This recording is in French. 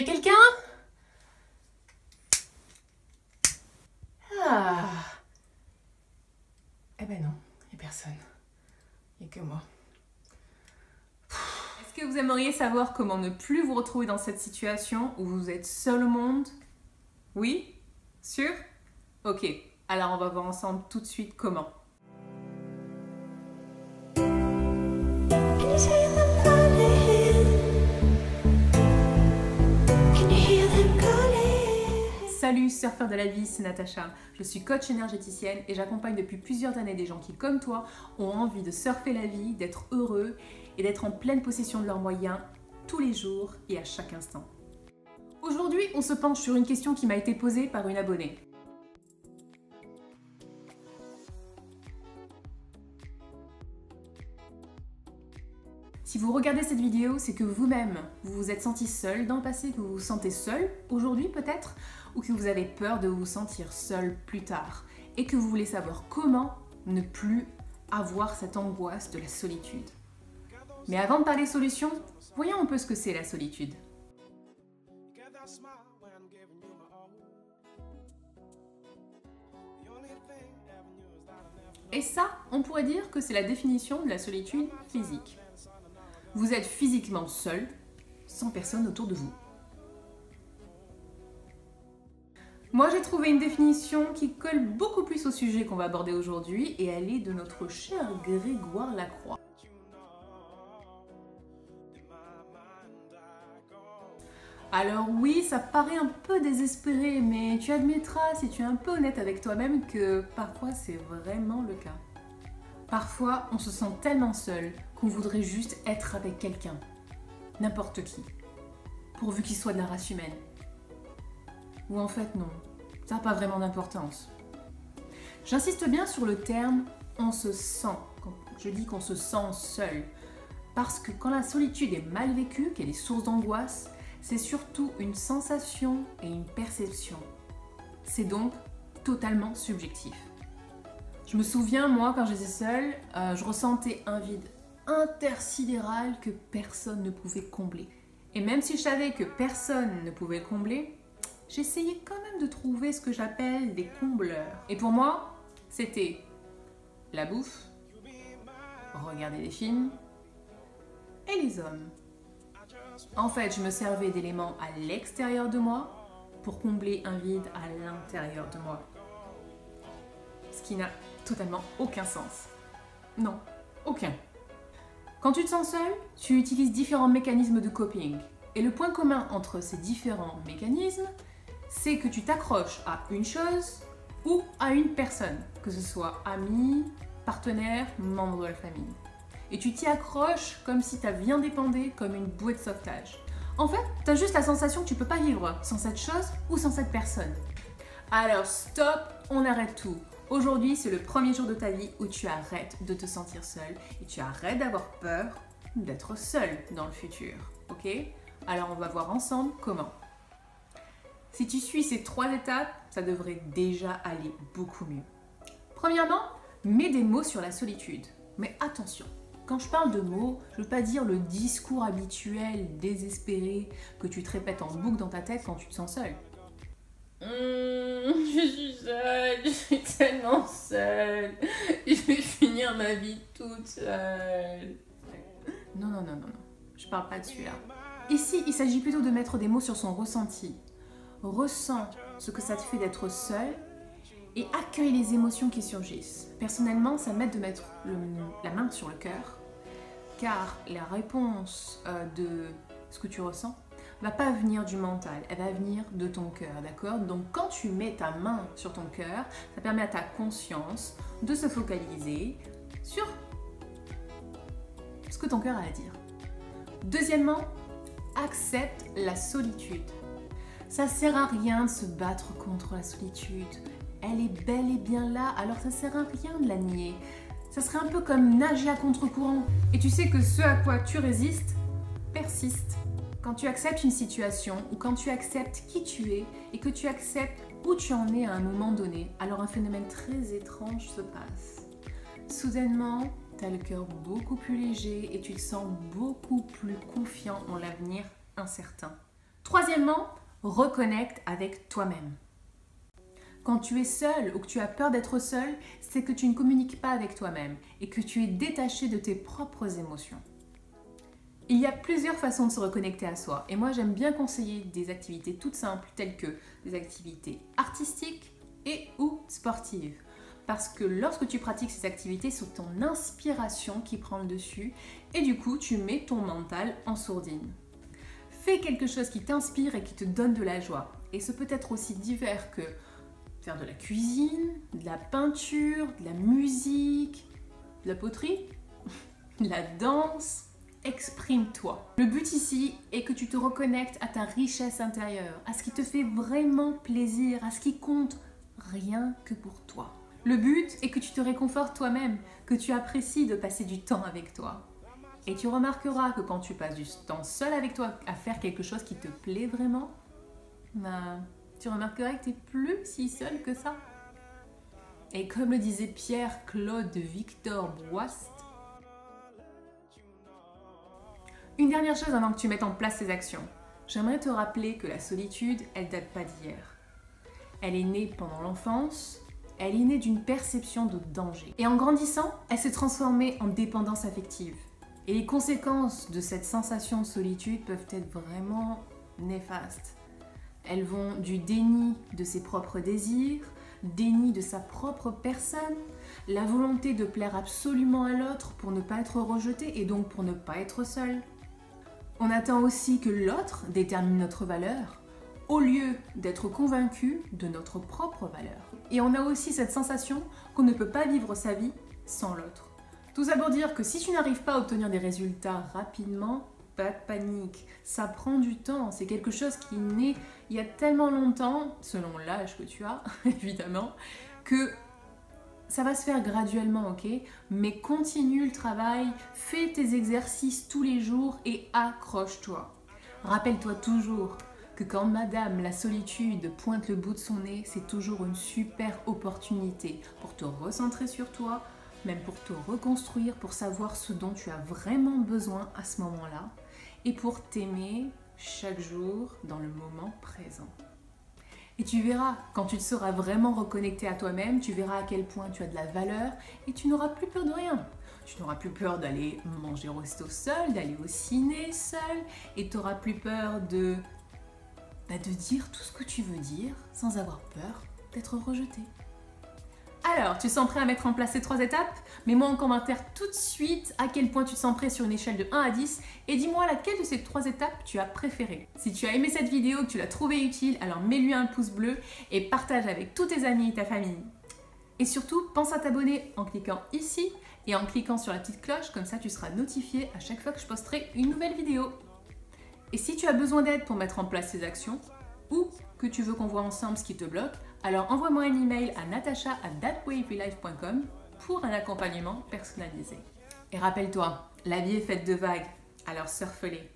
a quelqu'un? Ah. Eh ben non, il n'y a personne. Il n'y a que moi. Est-ce que vous aimeriez savoir comment ne plus vous retrouver dans cette situation où vous êtes seul au monde? Oui? Sûr? Ok, alors on va voir ensemble tout de suite comment. Salut surfeurs de la vie, c'est Natacha. Je suis coach énergéticienne et j'accompagne depuis plusieurs années des gens qui, comme toi, ont envie de surfer la vie, d'être heureux et d'être en pleine possession de leurs moyens tous les jours et à chaque instant. Aujourd'hui, on se penche sur une question qui m'a été posée par une abonnée. Si vous regardez cette vidéo, c'est que vous-même, vous vous êtes senti seul dans le passé, que vous vous sentez seul aujourd'hui peut-être, ou que vous avez peur de vous sentir seul plus tard, et que vous voulez savoir comment ne plus avoir cette angoisse de la solitude. Mais avant de parler solution, voyons un peu ce que c'est la solitude. Et ça, on pourrait dire que c'est la définition de la solitude physique. Vous êtes physiquement seul, sans personne autour de vous. Moi, j'ai trouvé une définition qui colle beaucoup plus au sujet qu'on va aborder aujourd'hui, et elle est de notre cher Grégoire Lacroix. Alors oui, ça paraît un peu désespéré, mais tu admettras, si tu es un peu honnête avec toi-même, que parfois c'est vraiment le cas. Parfois, on se sent tellement seul qu'on voudrait juste être avec quelqu'un, n'importe qui, pourvu qu'il soit de la race humaine. Ou en fait non, ça n'a pas vraiment d'importance. J'insiste bien sur le terme « on se sent », quand je dis qu'on se sent seul, parce que quand la solitude est mal vécue, qu'elle est source d'angoisse, c'est surtout une sensation et une perception. C'est donc totalement subjectif. Je me souviens, moi, quand j'étais seule, je ressentais un vide intersidéral que personne ne pouvait combler. Et même si je savais que personne ne pouvait le combler, j'essayais quand même de trouver ce que j'appelle des combleurs. Et pour moi, c'était la bouffe, regarder des films et les hommes. En fait, je me servais d'éléments à l'extérieur de moi pour combler un vide à l'intérieur de moi. Ce qui n'a totalement aucun sens. Non, aucun. Quand tu te sens seul, tu utilises différents mécanismes de coping. Et le point commun entre ces différents mécanismes, c'est que tu t'accroches à une chose ou à une personne, que ce soit ami, partenaire, membre de la famille. Et tu t'y accroches comme si ta vie en dépendait, comme une bouée de sauvetage. En fait, tu as juste la sensation que tu peux pas vivre sans cette chose ou sans cette personne. Alors stop, on arrête tout. Aujourd'hui, c'est le premier jour de ta vie où tu arrêtes de te sentir seul et tu arrêtes d'avoir peur d'être seul dans le futur. Ok? Alors on va voir ensemble comment. Si tu suis ces 3 étapes, ça devrait déjà aller beaucoup mieux. Premièrement, mets des mots sur la solitude. Mais attention, quand je parle de mots, je ne veux pas dire le discours habituel, désespéré, que tu te répètes en boucle dans ta tête quand tu te sens seul. Je suis seule, je suis tellement seule, je vais finir ma vie toute seule. Non, non, non, non, non, je parle pas de celui-là. Ici, il s'agit plutôt de mettre des mots sur son ressenti. Ressens ce que ça te fait d'être seul et accueille les émotions qui surgissent. Personnellement, ça m'aide de mettre la main sur le cœur, car la réponse de ce que tu ressens va pas venir du mental, elle va venir de ton cœur, d'accord? Donc quand tu mets ta main sur ton cœur, ça permet à ta conscience de se focaliser sur ce que ton cœur a à dire. Deuxièmement, accepte la solitude. Ça sert à rien de se battre contre la solitude. Elle est bel et bien là, alors ça sert à rien de la nier. Ça serait un peu comme nager à contre-courant. Et tu sais que ce à quoi tu résistes persiste. Quand tu acceptes une situation ou quand tu acceptes qui tu es et que tu acceptes où tu en es à un moment donné, alors un phénomène très étrange se passe. Soudainement, tu as le cœur beaucoup plus léger et tu te sens beaucoup plus confiant en l'avenir incertain. Troisièmement, reconnecte avec toi-même. Quand tu es seul ou que tu as peur d'être seul, c'est que tu ne communiques pas avec toi-même et que tu es détaché de tes propres émotions. Il y a plusieurs façons de se reconnecter à soi et moi j'aime bien conseiller des activités toutes simples telles que des activités artistiques et ou sportives. Parce que lorsque tu pratiques ces activités, c'est ton inspiration qui prend le dessus et du coup tu mets ton mental en sourdine. Fais quelque chose qui t'inspire et qui te donne de la joie. Et ce peut être aussi divers que faire de la cuisine, de la peinture, de la musique, de la poterie, de la danse. Exprime-toi. Le but ici est que tu te reconnectes à ta richesse intérieure, à ce qui te fait vraiment plaisir, à ce qui compte rien que pour toi. Le but est que tu te réconfortes toi-même, que tu apprécies de passer du temps avec toi. Et tu remarqueras que quand tu passes du temps seul avec toi à faire quelque chose qui te plaît vraiment, tu remarqueras que tu n'es plus si seul que ça. Et comme le disait Pierre-Claude Victor Boist, une dernière chose avant que tu mettes en place ces actions. J'aimerais te rappeler que la solitude, elle date pas d'hier. Elle est née pendant l'enfance, elle est née d'une perception de danger. Et en grandissant, elle s'est transformée en dépendance affective. Et les conséquences de cette sensation de solitude peuvent être vraiment néfastes. Elles vont du déni de ses propres désirs, déni de sa propre personne, la volonté de plaire absolument à l'autre pour ne pas être rejeté et donc pour ne pas être seul. On attend aussi que l'autre détermine notre valeur, au lieu d'être convaincu de notre propre valeur. Et on a aussi cette sensation qu'on ne peut pas vivre sa vie sans l'autre. Tout ça pour dire que si tu n'arrives pas à obtenir des résultats rapidement, pas de panique, ça prend du temps, c'est quelque chose qui naît il y a tellement longtemps, selon l'âge que tu as, évidemment, que ça va se faire graduellement, ok? Mais continue le travail, fais tes exercices tous les jours et accroche-toi. Rappelle-toi toujours que quand Madame la solitude pointe le bout de son nez, c'est toujours une super opportunité pour te recentrer sur toi, même pour te reconstruire, pour savoir ce dont tu as vraiment besoin à ce moment-là et pour t'aimer chaque jour dans le moment présent. Et tu verras, quand tu te seras vraiment reconnecté à toi-même, tu verras à quel point tu as de la valeur et tu n'auras plus peur de rien. Tu n'auras plus peur d'aller manger au resto seul, d'aller au ciné seul et tu n'auras plus peur de dire tout ce que tu veux dire sans avoir peur d'être rejeté. Alors, tu te sens prêt à mettre en place ces 3 étapes? Mets-moi en commentaire tout de suite à quel point tu te sens prêt sur une échelle de 1 à 10 et dis-moi laquelle de ces 3 étapes tu as préférée. Si tu as aimé cette vidéo, que tu l'as trouvée utile, alors mets-lui un pouce bleu et partage avec tous tes amis et ta famille. Et surtout, pense à t'abonner en cliquant ici et en cliquant sur la petite cloche, comme ça tu seras notifié à chaque fois que je posterai une nouvelle vidéo. Et si tu as besoin d'aide pour mettre en place ces actions ou que tu veux qu'on voit ensemble ce qui te bloque, alors envoie-moi un email à natasha@thatwayoflife.com pour un accompagnement personnalisé. Et rappelle-toi, la vie est faite de vagues, alors surfe-les.